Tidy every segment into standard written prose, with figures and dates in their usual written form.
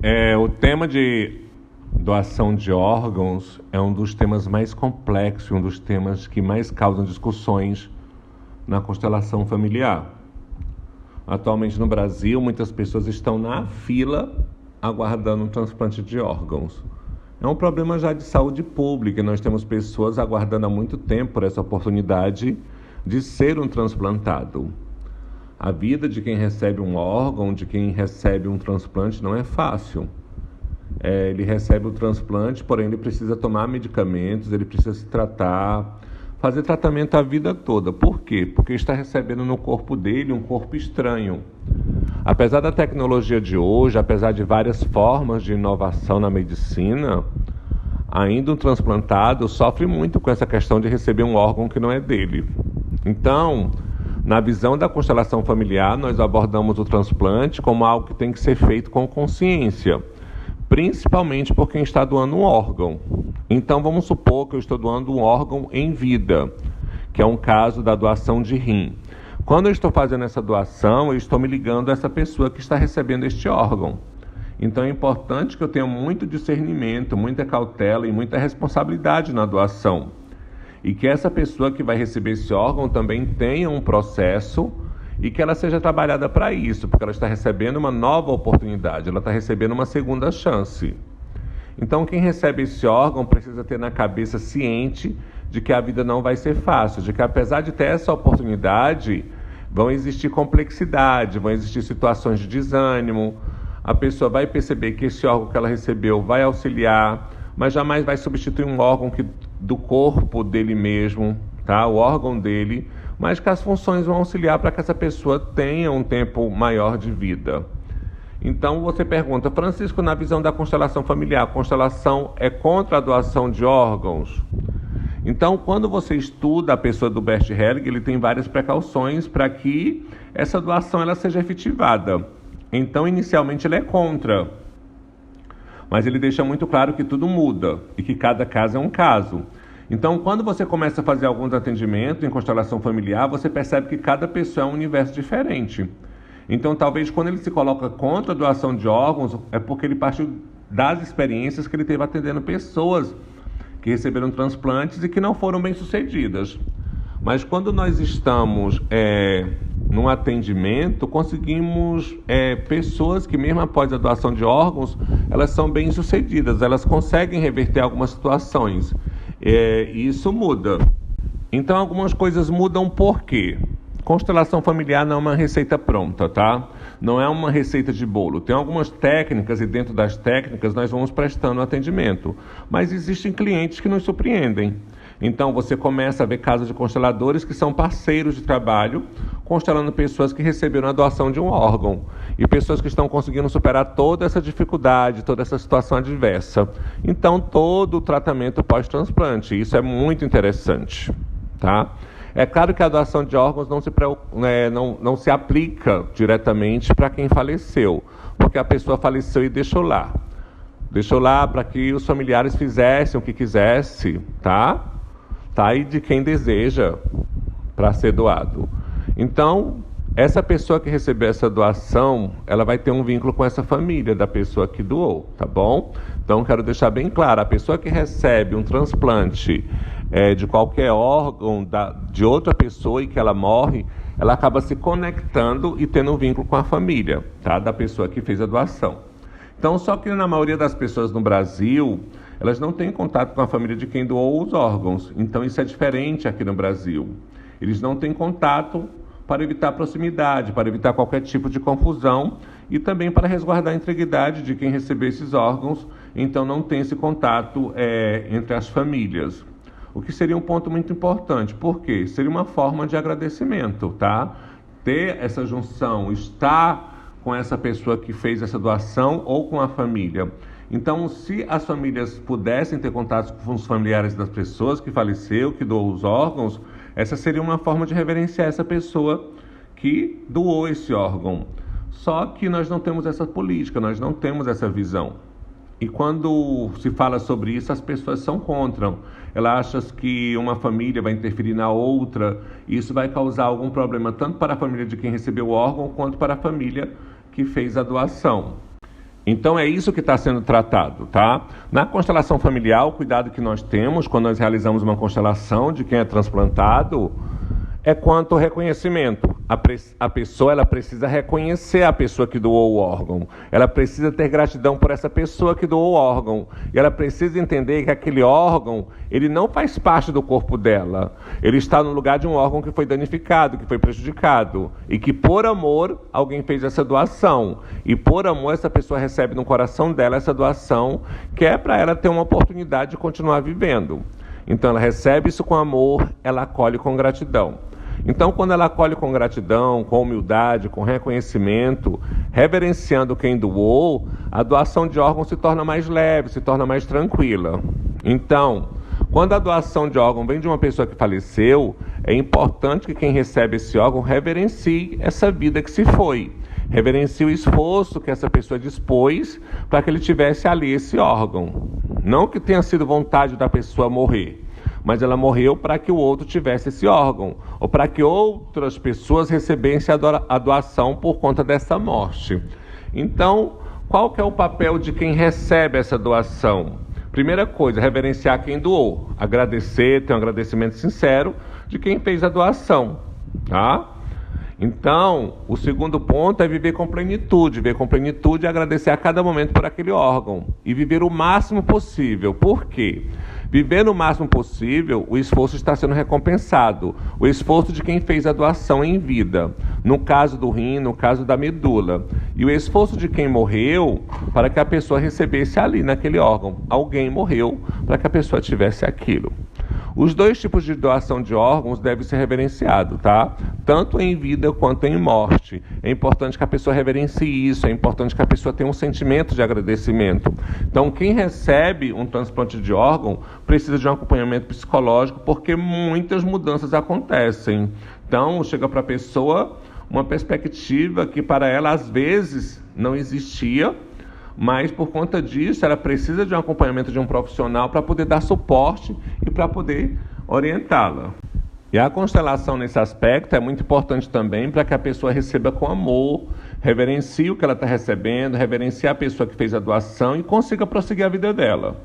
O tema de doação de órgãos é um dos temas mais complexos, um dos temas que mais causam discussões na constelação familiar. Atualmente no Brasil, muitas pessoas estão na fila aguardando um transplante de órgãos. É um problema já de saúde pública, nós temos pessoas aguardando há muito tempo por essa oportunidade de ser um transplantado. A vida de quem recebe um órgão, de quem recebe um transplante, não é fácil. Ele recebe o transplante, porém ele precisa tomar medicamentos, ele precisa se tratar, fazer tratamento a vida toda. Por quê? Porque está recebendo no corpo dele um corpo estranho. Apesar da tecnologia de hoje, apesar de várias formas de inovação na medicina, ainda um transplantado sofre muito com essa questão de receber um órgão que não é dele. Então, na visão da constelação familiar, nós abordamos o transplante como algo que tem que ser feito com consciência, principalmente por quem está doando um órgão. Então, vamos supor que eu estou doando um órgão em vida, que é um caso da doação de rim. Quando eu estou fazendo essa doação, eu estou me ligando a essa pessoa que está recebendo este órgão. Então, é importante que eu tenha muito discernimento, muita cautela e muita responsabilidade na doação. E que essa pessoa que vai receber esse órgão também tenha um processo e que ela seja trabalhada para isso, porque ela está recebendo uma nova oportunidade, ela está recebendo uma segunda chance. Então, quem recebe esse órgão precisa ter na cabeça ciente de que a vida não vai ser fácil, de que apesar de ter essa oportunidade, vão existir complexidade, vão existir situações de desânimo, a pessoa vai perceber que esse órgão que ela recebeu vai auxiliar, mas jamais vai substituir um órgão do corpo dele mesmo, tá? O órgão dele, mas que as funções vão auxiliar para que essa pessoa tenha um tempo maior de vida. Então você pergunta, Francisco, na visão da constelação familiar, a constelação é contra a doação de órgãos? Então, quando você estuda a pessoa do Bert Hellinger, ele tem várias precauções para que essa doação ela seja efetivada. Então, inicialmente, ele é contra. Mas ele deixa muito claro que tudo muda e que cada caso é um caso. Então, quando você começa a fazer alguns atendimentos em constelação familiar, você percebe que cada pessoa é um universo diferente. Então, talvez quando ele se coloca contra a doação de órgãos, é porque ele partiu das experiências que ele teve atendendo pessoas que receberam transplantes e que não foram bem-sucedidas. Mas quando nós estamos num atendimento, conseguimos pessoas que mesmo após a doação de órgãos, elas são bem-sucedidas, elas conseguem reverter algumas situações. E isso muda. Então algumas coisas mudam por quê? Constelação familiar não é uma receita pronta, tá? Não é uma receita de bolo. Tem algumas técnicas e dentro das técnicas nós vamos prestando atendimento. Mas existem clientes que nos surpreendem. Então você começa a ver casos de consteladores que são parceiros de trabalho, constelando pessoas que receberam a doação de um órgão. E pessoas que estão conseguindo superar toda essa dificuldade, toda essa situação adversa. Então todo o tratamento pós-transplante. Isso é muito interessante, tá? É claro que a doação de órgãos não se aplica diretamente para quem faleceu, porque a pessoa faleceu e deixou lá. Deixou lá para que os familiares fizessem o que quisesse, tá? Tá aí de quem deseja para ser doado. Então, essa pessoa que recebeu essa doação, ela vai ter um vínculo com essa família da pessoa que doou, tá bom? Então, quero deixar bem claro, a pessoa que recebe um transplante de qualquer órgão de outra pessoa e que ela morre, ela acaba se conectando e tendo um vínculo com a família, tá? Da pessoa que fez a doação. Então, só que na maioria das pessoas no Brasil, elas não têm contato com a família de quem doou os órgãos. Então, isso é diferente aqui no Brasil. Eles não têm contato para evitar proximidade, para evitar qualquer tipo de confusão e também para resguardar a integridade de quem recebeu esses órgãos. Então, não tem esse contato entre as famílias. O que seria um ponto muito importante. Por quê? Seria uma forma de agradecimento, tá? Ter essa junção, estar com essa pessoa que fez essa doação ou com a família. Então, se as famílias pudessem ter contato com os familiares das pessoas que faleceu, que doou os órgãos, essa seria uma forma de reverenciar essa pessoa que doou esse órgão. Só que nós não temos essa política, nós não temos essa visão. E quando se fala sobre isso, as pessoas são contra. Elas acham que uma família vai interferir na outra, e isso vai causar algum problema tanto para a família de quem recebeu o órgão, quanto para a família que fez a doação. Então é isso que está sendo tratado, tá? Na constelação familiar, o cuidado que nós temos quando nós realizamos uma constelação de quem é transplantado é quanto ao reconhecimento. A pessoa ela precisa reconhecer a pessoa que doou o órgão. Ela precisa ter gratidão por essa pessoa que doou o órgão. E ela precisa entender que aquele órgão, ele não faz parte do corpo dela. Ele está no lugar de um órgão que foi danificado, que foi prejudicado. E que por amor, alguém fez essa doação. E por amor, essa pessoa recebe no coração dela essa doação, que é para ela ter uma oportunidade de continuar vivendo. Então ela recebe isso com amor, ela acolhe com gratidão. Então, quando ela acolhe com gratidão, com humildade, com reconhecimento, reverenciando quem doou, a doação de órgão se torna mais leve, se torna mais tranquila. Então, quando a doação de órgão vem de uma pessoa que faleceu, é importante que quem recebe esse órgão reverencie essa vida que se foi. Reverencie o esforço que essa pessoa dispôs para que ele tivesse ali esse órgão. Não que tenha sido vontade da pessoa morrer, mas ela morreu para que o outro tivesse esse órgão, ou para que outras pessoas recebessem a doação por conta dessa morte. Então, qual que é o papel de quem recebe essa doação? Primeira coisa, reverenciar quem doou, agradecer, ter um agradecimento sincero de quem fez a doação, tá? Então, o segundo ponto é viver com plenitude e agradecer a cada momento por aquele órgão e viver o máximo possível. Por quê? Viver no máximo possível, o esforço está sendo recompensado. O esforço de quem fez a doação em vida, no caso do rim, no caso da medula. E o esforço de quem morreu para que a pessoa recebesse ali naquele órgão. Alguém morreu para que a pessoa tivesse aquilo. Os dois tipos de doação de órgãos devem ser reverenciados, tá? Tanto em vida quanto em morte. É importante que a pessoa reverencie isso, é importante que a pessoa tenha um sentimento de agradecimento. Então, quem recebe um transplante de órgão precisa de um acompanhamento psicológico, porque muitas mudanças acontecem. Então, chega para a pessoa uma perspectiva que para ela, às vezes, não existia, mas por conta disso ela precisa de um acompanhamento de um profissional para poder dar suporte e para poder orientá-la. E a constelação nesse aspecto é muito importante também para que a pessoa receba com amor, reverencie o que ela está recebendo, reverencie a pessoa que fez a doação e consiga prosseguir a vida dela.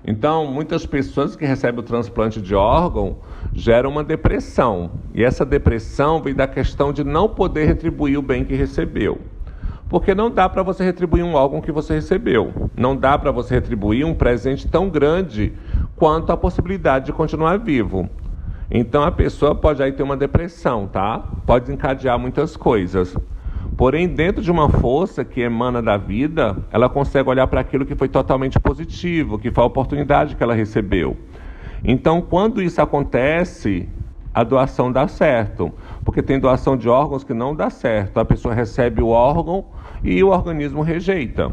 Então, muitas pessoas que recebem o transplante de órgão geram uma depressão. E essa depressão vem da questão de não poder retribuir o bem que recebeu. Porque não dá para você retribuir um órgão que você recebeu. Não dá para você retribuir um presente tão grande quanto a possibilidade de continuar vivo. Então a pessoa pode aí ter uma depressão, tá? Pode desencadear muitas coisas. Porém, dentro de uma força que emana da vida, ela consegue olhar para aquilo que foi totalmente positivo, que foi a oportunidade que ela recebeu. Então, quando isso acontece, a doação dá certo, porque tem doação de órgãos que não dá certo. A pessoa recebe o órgão e o organismo rejeita.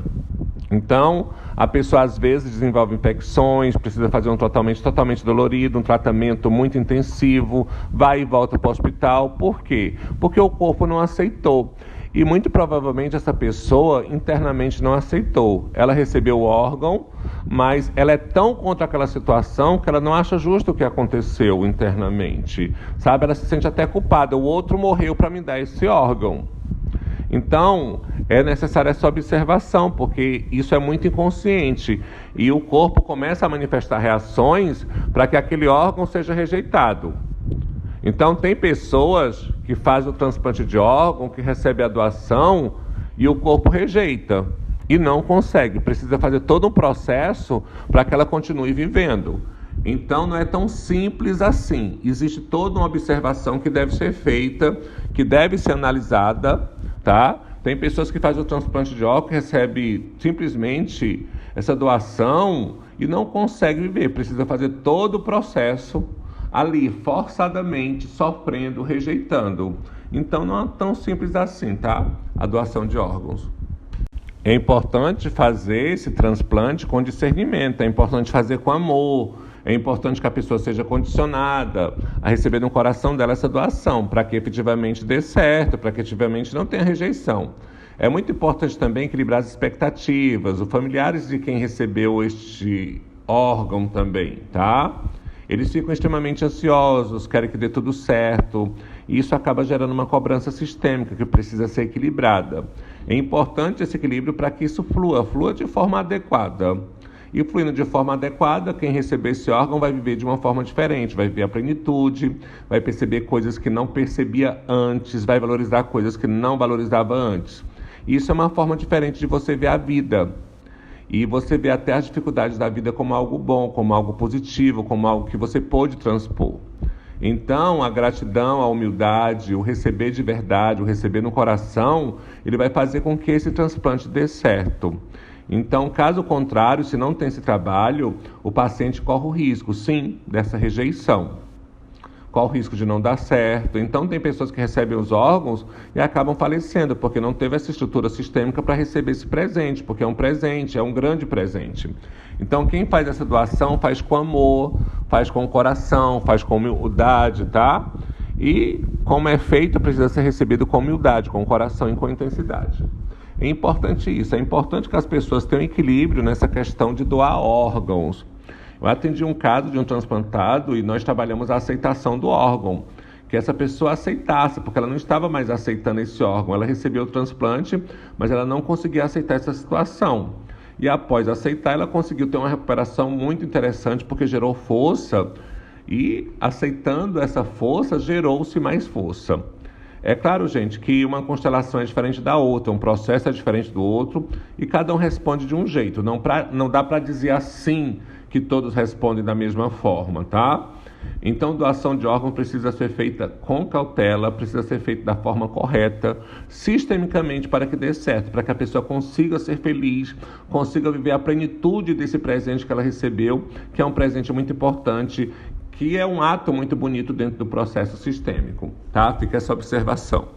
Então, a pessoa às vezes desenvolve infecções, precisa fazer um tratamento totalmente dolorido, um tratamento muito intensivo, vai e volta para o hospital. Por quê? Porque o corpo não aceitou. E muito provavelmente essa pessoa internamente não aceitou. Ela recebeu o órgão, mas ela é tão contra aquela situação que ela não acha justo o que aconteceu internamente. Sabe? Ela se sente até culpada. O outro morreu para me dar esse órgão. Então, é necessária essa observação, porque isso é muito inconsciente. E o corpo começa a manifestar reações para que aquele órgão seja rejeitado. Então, tem pessoas que fazem o transplante de órgão, que recebem a doação e o corpo rejeita e não consegue. Precisa fazer todo um processo para que ela continue vivendo. Então, não é tão simples assim. Existe toda uma observação que deve ser feita, que deve ser analisada, tá? Tem pessoas que fazem o transplante de órgão, que recebem simplesmente essa doação e não consegue viver. Precisa fazer todo o processo ali, forçadamente, sofrendo, rejeitando. Então não é tão simples assim, tá? A doação de órgãos. É importante fazer esse transplante com discernimento, é importante fazer com amor, é importante que a pessoa seja condicionada a receber no coração dela essa doação, para que efetivamente dê certo, para que efetivamente não tenha rejeição. É muito importante também equilibrar as expectativas, os familiares de quem recebeu este órgão também, tá? Eles ficam extremamente ansiosos, querem que dê tudo certo. E isso acaba gerando uma cobrança sistêmica que precisa ser equilibrada. É importante esse equilíbrio para que isso flua de forma adequada. E fluindo de forma adequada, quem receber esse órgão vai viver de uma forma diferente, vai viver a plenitude, vai perceber coisas que não percebia antes, vai valorizar coisas que não valorizava antes. Isso é uma forma diferente de você ver a vida. E você vê até as dificuldades da vida como algo bom, como algo positivo, como algo que você pôde transpor. Então, a gratidão, a humildade, o receber de verdade, o receber no coração, ele vai fazer com que esse transplante dê certo. Então, caso contrário, se não tem esse trabalho, o paciente corre o risco, sim, dessa rejeição. Corre o risco de não dar certo. Então, tem pessoas que recebem os órgãos e acabam falecendo, porque não teve essa estrutura sistêmica para receber esse presente, porque é um presente, é um grande presente. Então, quem faz essa doação faz com amor, faz com o coração, faz com humildade, tá? E, como é feito, precisa ser recebido com humildade, com o coração e com intensidade. É importante isso, é importante que as pessoas tenham equilíbrio nessa questão de doar órgãos. Eu atendi um caso de um transplantado e nós trabalhamos a aceitação do órgão, que essa pessoa aceitasse, porque ela não estava mais aceitando esse órgão. Ela recebeu o transplante, mas ela não conseguia aceitar essa situação. E após aceitar, ela conseguiu ter uma recuperação muito interessante, porque gerou força e, aceitando essa força, gerou-se mais força. É claro, gente, que uma constelação é diferente da outra, um processo é diferente do outro e cada um responde de um jeito. Não dá para dizer assim que todos respondem da mesma forma, tá? Então, doação de órgão precisa ser feita com cautela, precisa ser feita da forma correta, sistemicamente, para que dê certo, para que a pessoa consiga ser feliz, consiga viver a plenitude desse presente que ela recebeu, que é um presente muito importante, que é um ato muito bonito dentro do processo sistêmico, tá? Fica essa observação.